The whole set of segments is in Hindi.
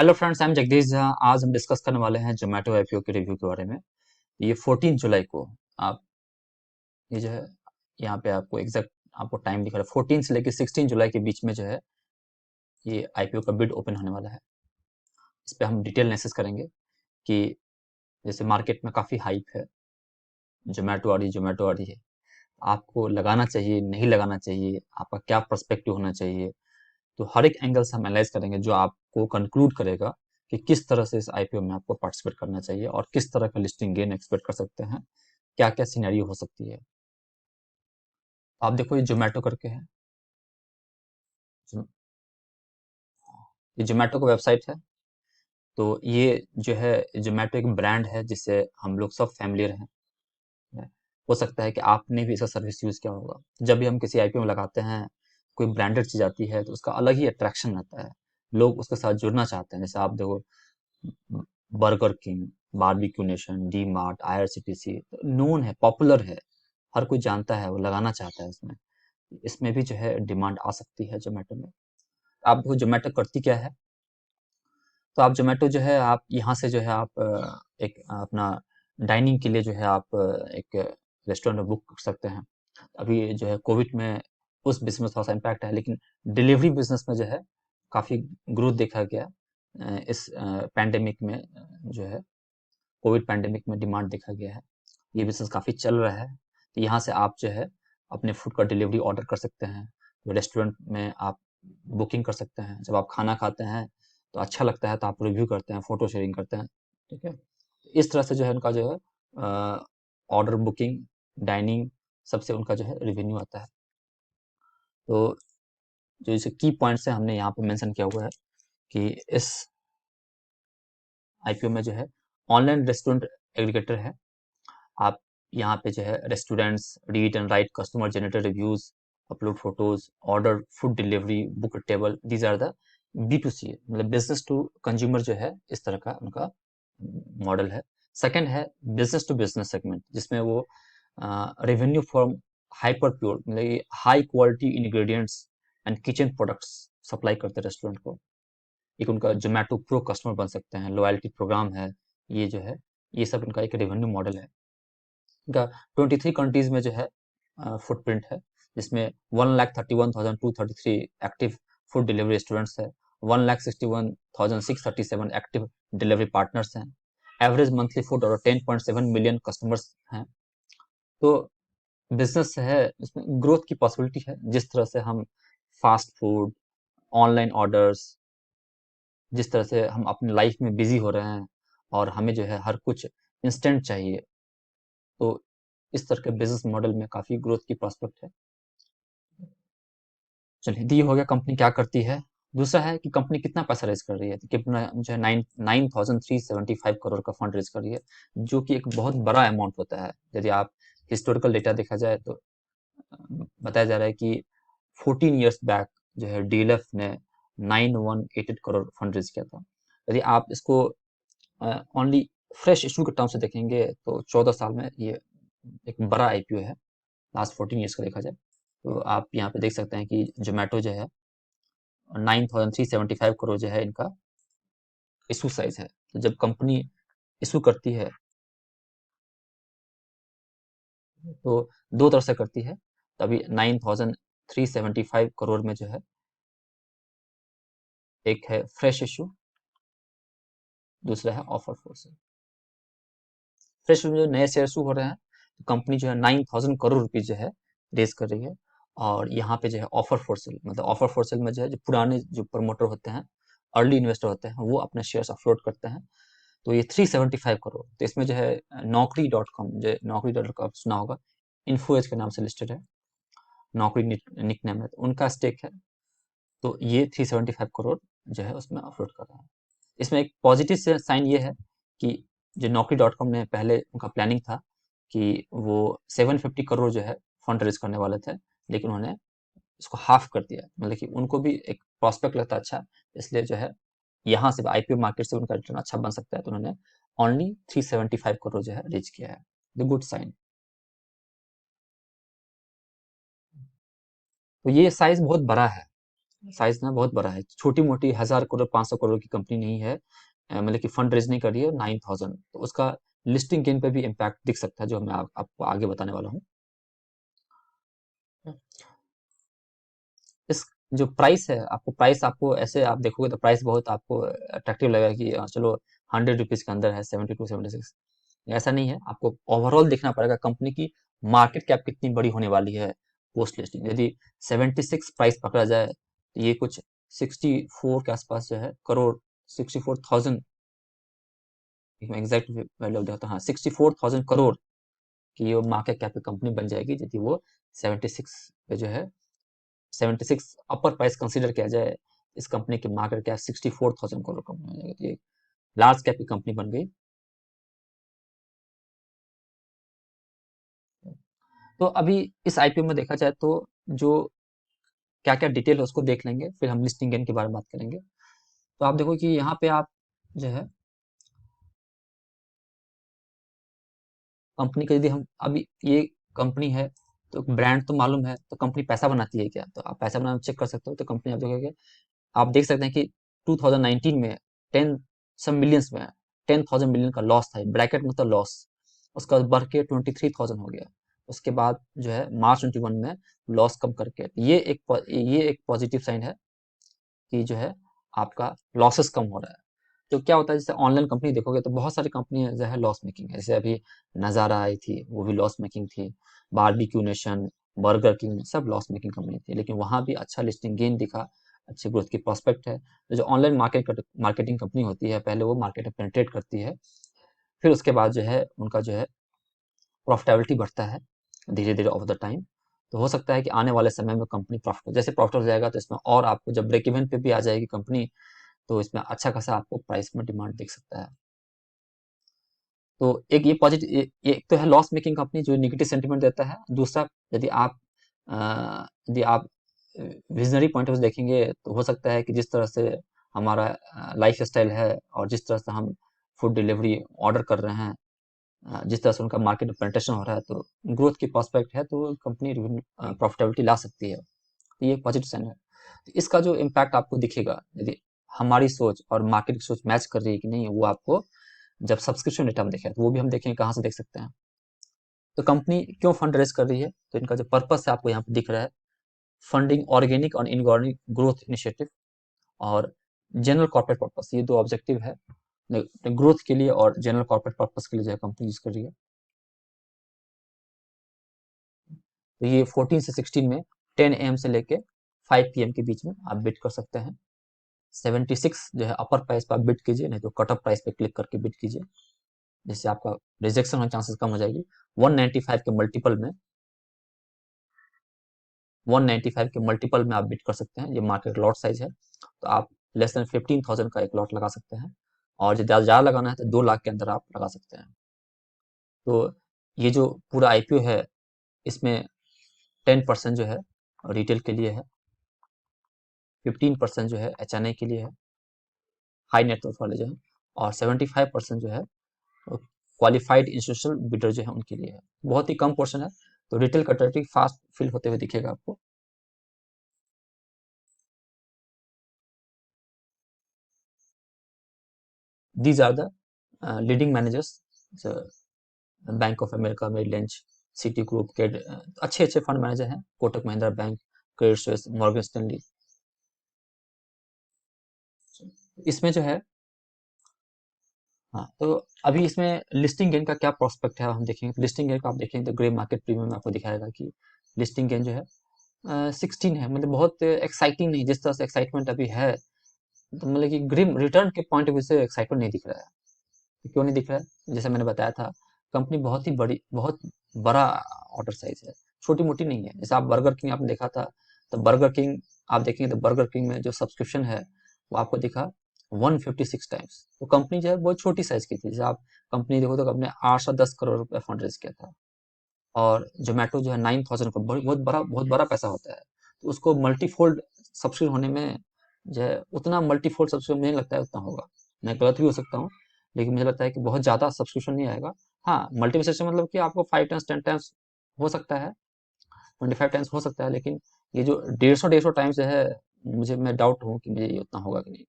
Hello friends, I am Jagdish Jha. आज हम डिस्कस करने वाले हैं जोमेटो आईपीओ के रिव्यू के बारे में। ये 14 जुलाई को आप ये जो है यहाँ पे आपको एग्जैक्ट आपको टाइम दिखा रहा है। 14 से लेकर 16 जुलाई के बीच में जो है ये आईपीओ का बिड ओपन होने वाला है। इस पे हम डिटेल एनालिसिस करेंगे कि जैसे मार्केट में काफ़ी हाइप है, जोमेटो आ रही है। आपको लगाना चाहिए, नहीं लगाना चाहिए, आपका क्या पर्सपेक्टिव होना चाहिए। तो हर एक एंगल से हम एनालाइज करेंगे जो आपको कंक्लूड करेगा कि किस तरह से इस आईपीओ में आपको पार्टिसिपेट करना चाहिए और किस तरह का लिस्टिंग गेन एक्सपेक्ट कर सकते हैं, क्या क्या सिनेरियो हो सकती है। आप देखो ये जोमेटो करके है। जो- ये जोमेटो का वेबसाइट है। तो ये जो है जोमेटो एक ब्रांड है जिससे हम लोग सब फैमिलियर हैं। हो सकता है कि आपने भी इसका सर्विस यूज किया होगा। जब भी हम किसी आईपीओ में लगाते हैं, कोई ब्रांडेड चीज आती है तो उसका अलग ही अट्रैक्शन रहता है। लोग उसके साथ जुड़ना चाहते हैं। जैसे आप देखो, burger king, Barbeque Nation, D mart, IRCTC known है, पॉपुलर है, हर कोई जानता है, वो लगाना चाहता है इसमें। इसमें भी जो है डिमांड आ सकती है जोमेटो में। आप देखो जोमेटो करती क्या है। तो आप जोमेटो जो है आप यहाँ से जो है आप एक अपना डाइनिंग के लिए जो है आप एक रेस्टोरेंट बुक कर सकते हैं। अभी जो है कोविड में उस बिजनेस में थोड़ा सा इम्पैक्ट है, लेकिन डिलीवरी बिजनेस में जो है काफ़ी ग्रोथ देखा गया। इस पैंडेमिक में जो है कोविड पैंडेमिक में डिमांड देखा गया है। ये बिजनेस काफ़ी चल रहा है। तो यहाँ से आप जो है अपने फूड का डिलीवरी ऑर्डर कर सकते हैं। तो रेस्टोरेंट में आप बुकिंग कर सकते हैं। जब आप खाना खाते हैं तो अच्छा लगता है तो आप रिव्यू करते हैं, फोटो शेयरिंग करते हैं। ठीक है। इस तरह से जो है उनका जो है ऑर्डर बुकिंग, डाइनिंग, सबसे उनका जो है रेवेन्यू आता है। तो जो जैसे की पॉइंट्स है हमने यहाँ पे मेंशन किया हुआ है कि इस आईपीओ में जो है ऑनलाइन रेस्टोरेंट एग्रीगेटर है। आप यहाँ पे जो है restaurants, read and write customer generated reviews, upload photos, order food delivery, book table, these are the B2C, मतलब बिजनेस टू कंज्यूमर जो है इस तरह का उनका मॉडल है। सेकंड है बिजनेस टू बिजनेस सेगमेंट, जिसमें वो रेवेन्यू फ्रॉम हाइपर प्योर, मतलब high quality ingredients and kitchen products supply करते हैं रेस्टोरेंट को। एक उनका जोमेटो प्रो कस्टमर बन सकते हैं, लॉयल्टी प्रोग्राम है। ये जो है ये सब इनका एक रेवेन्यू मॉडल है। इनका 23 कंट्रीज में जो है फुटप्रिंट है, जिसमें 1,31,233 एक्टिव फूड डिलीवरी रेस्टोरेंट्स है, 1,61,637 एक्टिव डिलीवरी पार्टनर्स हैं, एवरेज मंथली फूड और 10.7 मिलियन कस्टमर्स हैं। तो बिजनेस है, इसमें ग्रोथ की पॉसिबिलिटी है। जिस तरह से हम फास्ट फूड, ऑनलाइन ऑर्डर्स, जिस तरह से हम अपनी लाइफ में बिजी हो रहे हैं और हमें जो है हर कुछ इंस्टेंट चाहिए, तो इस तरह के बिजनेस मॉडल में काफी ग्रोथ की प्रोस्पेक्ट है। चलिए, दी हो गया कंपनी क्या करती है। दूसरा है कि कंपनी कितना पैसा रेज कर रही है। तो कितना जो है 9,375 करोड़ का फंड रेज कर रही है, जो कि एक बहुत बड़ा अमाउंट होता है। यदि आप हिस्टोरिकल डेटा देखा जाए तो बताया जा रहा है कि 14 इयर्स बैक जो है डीएलएफ ने 9,188 करोड़ फंड रेज किया था। यदि आप इसको ओनली फ्रेश इशू के टर्म से देखेंगे तो 14 साल में ये एक बड़ा आईपीओ है, लास्ट 14 ईयर्स का देखा जाए। तो आप यहाँ पे देख सकते हैं कि जोमेटो जो है 9,375 करोड़ जो है इनका इशू साइज है। तो जब कंपनी इशू करती है तो दो तरह से करती है। तभी 9,375 करोड़ में जो है एक है फ्रेश इशू, दूसरा है ऑफर फोर्स। फ्रेश में जो नए शेयर इशू हो रहे हैं, तो कंपनी जो है 9,000 करोड़ रुपीज जो है रेज कर रही है। और यहाँ पे जो है ऑफर फॉर सेल, मतलब ऑफर फॉर सेल में जो है जो पुराने जो प्रमोटर होते हैं, अर्ली इन्वेस्टर होते हैं, वो अपने शेयर्स अपलोड करते हैं। तो ये 375 करोड़। तो इसमें जो है Naukri.com, जो Naukri.com सुना होगा, इन्फोएज के नाम से लिस्टेड है, नौकरी निक नेम है, तो उनका स्टेक है। तो ये 375 करोड़ जो है उसमें अपलोड कर रहा है। इसमें एक पॉजिटिव से साइन ये है कि जो Naukri.com ने पहले उनका प्लानिंग था कि वो 750 करोड़ जो है फंड रेज करने वाले थे, लेकिन उन्होंने इसको हाफ कर दिया। मतलब कि उनको भी एक प्रोस्पेक्ट लगता है अच्छा, इसलिए जो है यहाँ से आईपीओ मार्केट से उनका रिटर्न अच्छा बन सकता है, तो उन्होंने ओनली 375 करोड़ जो है रेज किया है। The good sign. तो ये साइज बहुत बड़ा है। साइज ना बहुत बड़ा है, छोटी मोटी 1000 करोड़ 500 करोड़ की कंपनी नहीं है। मतलब कि फंड रेज नहीं कर रही है 9000, तो उसका लिस्टिंग गेन पे भी इम्पैक्ट दिख सकता है, जो मैं आपको आगे बताने वाला हूँ। इस जो प्राइस है, आपको प्राइस, आपको ऐसे आप देखोगे तो प्राइस बहुत आपको अट्रैक्टिव लगेगा कि चलो 100 रुपीज के अंदर है, 72 76। ऐसा नहीं है, आपको ओवरऑल देखना पड़ेगा कंपनी की मार्केट कैप कितनी बड़ी होने वाली है पोस्ट लिस्टिंग। यदि 76 प्राइस पकड़ा जाए तो ये कुछ 64 के आसपास जो है करोड़, 64,000, एग्जैक्ट वैल्यू देखता हूँ, हाँ 64,000 करोड़ की ये मार्केट कैप की कंपनी बन जाएगी यदि वो 76 पे जो है, 76 अपर प्राइस कंसीडर किया जाए, इस कंपनी की मार्केट कैप 64,000 करोड़ कंपनी हो जाएगी, ये लार्ज कैप की कंपनी बन गई। तो अभी इस आईपीओ में देखा जाए तो जो क्या क्या डिटेल है उसको देख लेंगे, फिर हम लिस्टिंग गेन के बारे में बात करेंगे। तो आप देखो कि यहाँ पे आप जो है कंपनी का, यदि हम अभी ये कंपनी है तो ब्रांड तो मालूम है, तो कंपनी पैसा बनाती है क्या, तो आप पैसा बनाना चेक कर सकते हो। तो कंपनी आप देखोगे, आप देख सकते हैं कि 2019 में 10 सब मिलियंस में 10,000 मिलियन का लॉस था, ब्रैकेट मतलब लॉस, उसका बाद बढ़ के 23,000 हो गया। उसके बाद जो है मार्च 21 में लॉस कम करके, ये एक पॉजिटिव साइन है कि जो है आपका लॉसेस कम हो रहा है। तो क्या होता है, जैसे ऑनलाइन कंपनी देखोगे तो बहुत सारी कंपनी जो है लॉस मेकिंग है, जैसे अभी नज़ारा आई थी वो भी लॉस मेकिंग थी, बारबेक्यू नेशन, बर्गर किंग, सब लॉस मेकिंग कंपनी थी, लेकिन वहाँ भी अच्छा लिस्टिंग गेन दिखा, अच्छे ग्रोथ की प्रोस्पेक्ट है। तो जो ऑनलाइन मार्केटिंग कंपनी होती है, पहले वो मार्केट में पेनिट्रेट करती है, फिर उसके बाद जो है उनका जो है प्रॉफिटेबिलिटी बढ़ता है धीरे धीरे ओवर द टाइम। तो हो सकता है कि आने वाले समय में कंपनी प्रॉफिट, जैसे प्रॉफिट हो जाएगा तो इसमें और आपको जब ब्रेक इवन पे भी आ जाएगी कंपनी, तो इसमें अच्छा खासा आपको प्राइस में डिमांड दिख सकता है। तो एक ये पॉजिटिव, एक तो है लॉस मेकिंग कंपनी जो नेगेटिव सेंटीमेंट देता है। दूसरा, यदि आप यदि आप विजनरी पॉइंट ऑफ देखेंगे तो हो सकता है कि जिस तरह से हमारा लाइफ स्टाइल है और जिस तरह से हम फूड डिलीवरी ऑर्डर कर रहे हैं, जिस तरह से उनका मार्केट में पेनिट्रेशन हो रहा है, तो ग्रोथ की प्रोस्पेक्ट है, तो कंपनी प्रॉफिटेबिलिटी ला सकती है। तो ये पॉजिटिव साइन है। तो इसका जो इम्पैक्ट आपको दिखेगा, यदि हमारी सोच और मार्केट की सोच मैच कर रही है कि नहीं, वो आपको जब सब्सक्रिप्शन डेटा हम देखें तो वो भी हम देखें कहाँ से देख सकते हैं। तो कंपनी क्यों फंड रेज कर रही है, तो इनका जो पर्पस है आपको यहाँ पे दिख रहा है, फंडिंग ऑर्गेनिक और इनऑर्गेनिक ग्रोथ इनिशिएटिव और जनरल कॉर्पोरेट पर्पस, ये दो ऑब्जेक्टिव है ग्रोथ के लिए और जनरल कॉर्पोरेट पर्पस के लिए जो है कंपनी यूज कर रही है। तो ये 14 से 16 में 10 AM से लेके 5 PM के बीच में आप बिड कर सकते हैं। 76 जो है अपर प्राइस पर आप बिड कीजिए, नहीं तो कट ऑफ प्राइस पे क्लिक करके बिड कीजिए, जिससे आपका रिजेक्शन होने चांसेस कम हो जाएगी। 195 के मल्टीपल में 195 के मल्टीपल में आप बिड कर सकते हैं, ये मार्केट लॉट साइज है। तो आप लेस देन 15,000 का एक लॉट लगा सकते हैं, और जो ज़्यादा लगाना है तो 2 लाख के अंदर आप लगा सकते हैं। तो ये जो पूरा आईपीओ है, इसमें 10% जो है रिटेल के लिए है, 15% जो है एचएनआई के लिए है, हाई नेटवर्थ वाले जो है, और 75% जो है क्वालिफाइड इंस्टीट्यूशनल बिडर जो है उनके लिए है। बहुत ही कम पोर्शन है, तो रिटेल कैटेगरी फास्ट फिल होते हुए दिखेगा आपको। These are the leading managers, Bank of America, Merrill Lynch, Citi Group के अच्छे अच्छे फंड मैनेजर हैं, Kotak Mahindra Bank, Credit Suisse, Morgan Stanley. इसमें जो है, हाँ तो अभी इसमें लिस्टिंग गेन का क्या प्रोस्पेक्ट है हम देखेंगे, तो लिस्टिंग गेन का आप देखेंगे तो ग्रे मार्केट प्रीमियम में आपको दिखाएगा कि लिस्टिंग गेन जो है 16 है, मतलब बहुत एक्साइटिंग नहीं, जिस तरह से एक्साइटमेंट अभी है, तो मतलब कि ग्रिम रिटर्न के पॉइंट ऑफ व्यू से एक्साइटमेंट नहीं दिख रहा है। तो क्यों नहीं दिख रहा है, जैसे मैंने बताया था, कंपनी बहुत ही बड़ी, बहुत बड़ा ऑर्डर साइज है, छोटी मोटी नहीं है। जैसे आप बर्गर किंग आपने देखा था, तो बर्गर किंग आप देखेंगे तो बर्गर किंग में जो सब्सक्रिप्शन है वो आपको दिखा 156 टाइम्स। तो कंपनी जो है बहुत छोटी साइज की थी, जैसे आप कंपनी देखो तो अपने 810 करोड़ रुपए फंड रेज किया था, और जोमेटो जो है 9,000 का, बहुत बड़ा पैसा होता है। तो उसको मल्टीफोल्ड सब्सिडी होने में जो है, उतना मल्टीफोल्ड सब्सिडी मुझे नहीं लगता है उतना होगा, मैं गलत भी हो सकता हूँ, लेकिन मुझे लगता है कि बहुत ज़्यादा सब्सक्रिप्शन नहीं आएगा। हाँ मल्टीप्लिकेशन मतलब कि आपको 5 टाइम्स 10 टाइम्स हो सकता है, 25 टाइम्स हो सकता है, लेकिन ये जो 150 150 टाइम्स जो है मैं डाउट हूँ कि मुझे ये उतना होगा कि नहीं।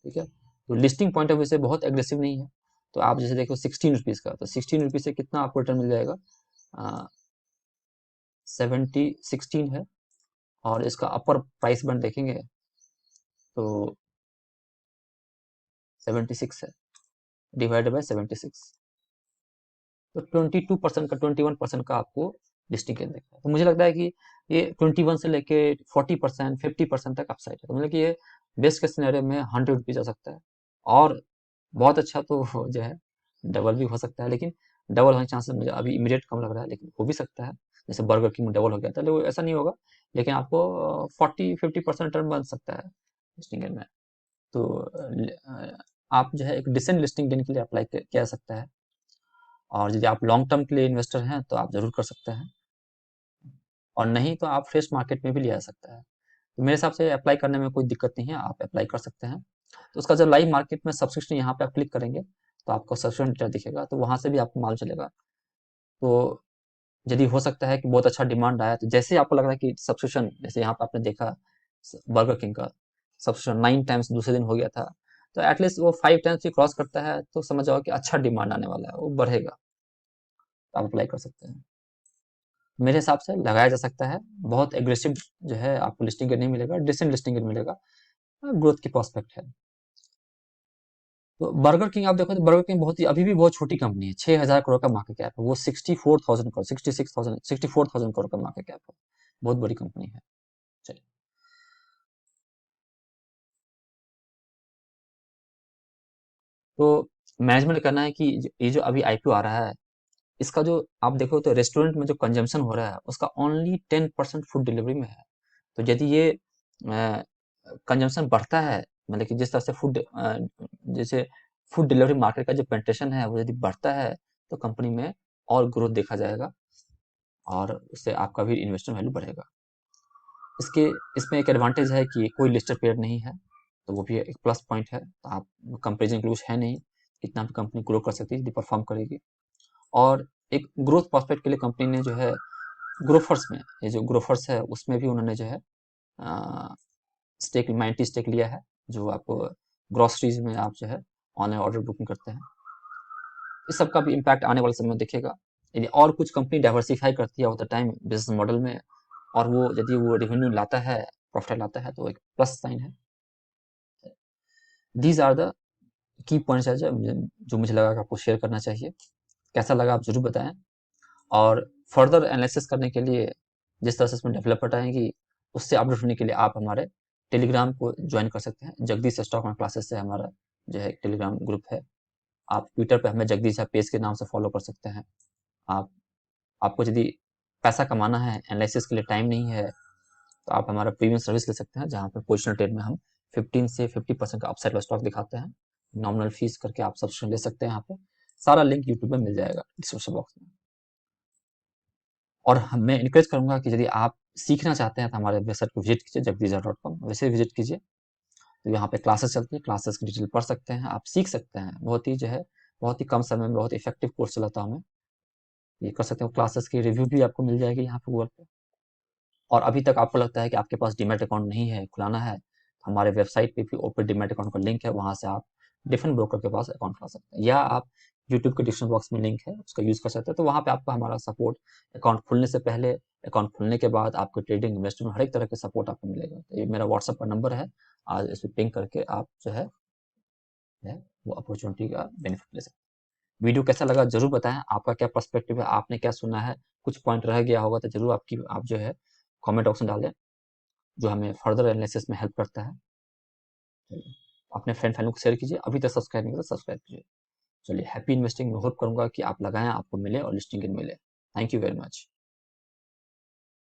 ठीक है, तो लिस्टिंग पॉइंट ऑफ व्यू से बहुत एग्रेसिव नहीं है। तो आप जैसे देखो 16 रुपीज़ का, तो 16 रुपीज़ से कितना आपको रिटर्न मिल जाएगा, 16 है। और इसका अपर प्राइस बैंड देखेंगे तो 76 है, डिवाइडेड बाय 76, तो 22% का 21% का आपको लिस्टिंग गेन देखा है। तो मुझे लगता है कि ये 21 से लेके 40% 50% तक अपसाइड है। तो मतलब कि ये बेस्ट के सिनेरियो में 100 रुपीज आ सकता है, और बहुत अच्छा तो जो है डबल भी हो सकता है। लेकिन डबल होने के चांसेस मुझे अभी इमीडिएट कम लग रहा है, लेकिन हो भी सकता है। जैसे बर्गर किंग में डबल हो गया था, लेकिन ऐसा नहीं होगा। लेकिन आपको 40-50% रिटर्न बन सकता है लिस्टिंग गेन में। तो आप जो है एक डिसेंट लिस्टिंग गेन के लिए अप्लाई किया जा सकता है। और यदि आप लॉन्ग टर्म के लिए इन्वेस्टर हैं तो आप ज़रूर कर सकते हैं, और नहीं तो आप फ्रेश मार्केट में भी लिया जा सकता है। तो मेरे हिसाब से अप्लाई करने में कोई दिक्कत नहीं है, आप अप्लाई कर सकते हैं। तो उसका जब लाइव मार्केट में सब्सक्रिप्शन यहाँ पे आप क्लिक करेंगे तो आपको सब्सक्रिप्शन डेटा दिखेगा, तो वहाँ से भी आपको मालूम चलेगा। तो यदि हो सकता है कि बहुत अच्छा डिमांड आया, तो जैसे आपको लग रहा है कि सब्सक्रिप्शन, जैसे यहाँ पे आपने देखा बर्गर किंग का सब्सक्रिप्शन 9 टाइम्स दूसरे दिन हो गया था, तो एटलीस्ट वो 5 टाइम्स भी क्रॉस करता है तो समझ जाओ कि अच्छा डिमांड आने वाला है, वो बढ़ेगा। तो आप अप्लाई कर सकते हैं। मेरे हिसाब से लगाया जा सकता है। बहुत एग्रेसिव जो है आपको लिस्टिंग नहीं मिलेगा, डिसेंट लिस्टिंग मिलेगा, ग्रोथ की प्रोस्पेक्ट है। तो बर्गर किंग आप देखो तो बर्गर किंग बहुत ही अभी भी बहुत छोटी कंपनी है, 6,000 करोड़ का मार्केट कैप है, वो 64,000 करोड़ 66,000 64,000 करोड़ का मार्केट कैप है, बहुत बड़ी कंपनी है। चलिए, तो मैनेजमेंट करना है कि ये जो अभी आईपीओ आ रहा है, इसका जो आप देखो तो रेस्टोरेंट में जो कंजम्पशन हो रहा है उसका ओनली 10% फूड डिलीवरी में है। तो यदि ये कंजम्पशन बढ़ता है, मतलब कि जिस तरह से जैसे फूड डिलीवरी मार्केट का जो पेंट्रेशन है वो यदि बढ़ता है, तो कंपनी में और ग्रोथ देखा जाएगा, और उससे आपका भी इन्वेस्टमेंट वैल्यू बढ़ेगा। इसके इसमें एक एडवांटेज है कि कोई लिस्टेड पेयर नहीं है, तो वो भी एक प्लस पॉइंट है। तो आप कंपेरिजन के कुछ है नहीं, कितना भी कंपनी ग्रो कर सकती है यदि परफॉर्म करेगी। और एक ग्रोथ प्रोस्पेक्ट के लिए कंपनी ने जो है ग्रोफर्स में, ये जो ग्रोफर्स है उसमें भी उन्होंने जो है स्टेक माइंटी स्टेक लिया है, जो आपको ग्रोसरीज में आप जो है ऑनलाइन ऑर्डर बुकिंग करते हैं। इस सब का भी इम्पैक्ट आने वाले समय में दिखेगा। यदि और कुछ कंपनी डाइवर्सिफाई करती है of the time business model में, और वो यदि वो रेवेन्यू लाता है, प्रॉफिट लाता है, तो एक प्लस साइन है। These are the key points है जो मुझे लगा कि आपको शेयर करना चाहिए। कैसा लगा आप जरूर बताएं। और फर्दर एनालिसिस करने के लिए जिस तरह से इसमें डेवलपमेंट आएंगी, उससे अपडेट होने के लिए आप हमारे टेलीग्राम को ज्वाइन कर सकते हैं। जगदीश स्टॉक मार्केट क्लासेस से हमारा जो है टेलीग्राम ग्रुप है। आप ट्विटर पे हमें जगदीश पेज के नाम से फॉलो कर सकते हैं। आप आपको यदि पैसा कमाना है, एनालिसिस के लिए टाइम नहीं है, तो आप हमारा प्रीमियम सर्विस ले सकते हैं, जहाँ पे पोजिशनल ट्रेड में हम 15 से 50% का अपसाइड स्टॉक दिखाते हैं। नॉमिनल फीस करके आप सब्सक्रिप्शन ले सकते हैं यहाँ पे। सारा लिंक यूट्यूब में मिल जाएगा डिस्क्रिप्शन बॉक्स में। और मैं इनकरेज करूंगा कि यदि आप सीखना चाहते हैं तो हमारे वेबसाइट को विजिट कीजिए, jagdish.com वैसे विजिट कीजिए। तो यहाँ पे क्लासेस चलती है, क्लासेस की डिटेल पढ़ सकते हैं, आप सीख सकते हैं। बहुत ही जो है बहुत ही कम समय में बहुत इफेक्टिव कोर्स चलाता हूँ मैं, ये कर सकते हो। क्लासेस की रिव्यू भी आपको मिल जाएगी यहाँ पे गूगल पे। और अभी तक आपको लगता है कि आपके पास डीमैट अकाउंट नहीं है, खुलाना है, तो हमारे वेबसाइट पे भी ओपन डीमैट अकाउंट का लिंक है, वहाँ से आप डिफरेंट ब्रोकर के पास अकाउंट खुला सकते हैं, या आप यूट्यूब के डिस्क्रिप्शन बॉक्स में लिंक है उसका यूज़ कर सकते हैं। तो वहाँ पे आपको हमारा सपोर्ट, अकाउंट खुलने से पहले, अकाउंट खुलने के बाद आपको ट्रेडिंग इन्वेस्टमेंट हर एक तरह के सपोर्ट आपको मिलेगा। तो ये मेरा व्हाट्सअप का नंबर है, आज इस पर पिंग करके आप जो है वो अपॉर्चुनिटी का बेनिफिट ले सकते हैं। वीडियो कैसा लगा जरूर बताएं, आपका क्या पर्सपेक्टिव है, आपने क्या सुना है, कुछ पॉइंट रह गया होगा तो जरूर आप जो है कमेंट ऑप्शन डालें, जो हमें फर्दर एनालिसिस में हेल्प करता है। चलिए, अपने फ्रेंड फैमिली को शेयर कीजिए, अभी तक सब्सक्राइब नहीं किया तो सब्सक्राइब कीजिए। चलिए, हैप्पी इन्वेस्टिंग में होप करूंगा कि आप लगाएं, आपको मिले और लिस्टिंग मिले। Thank you very much.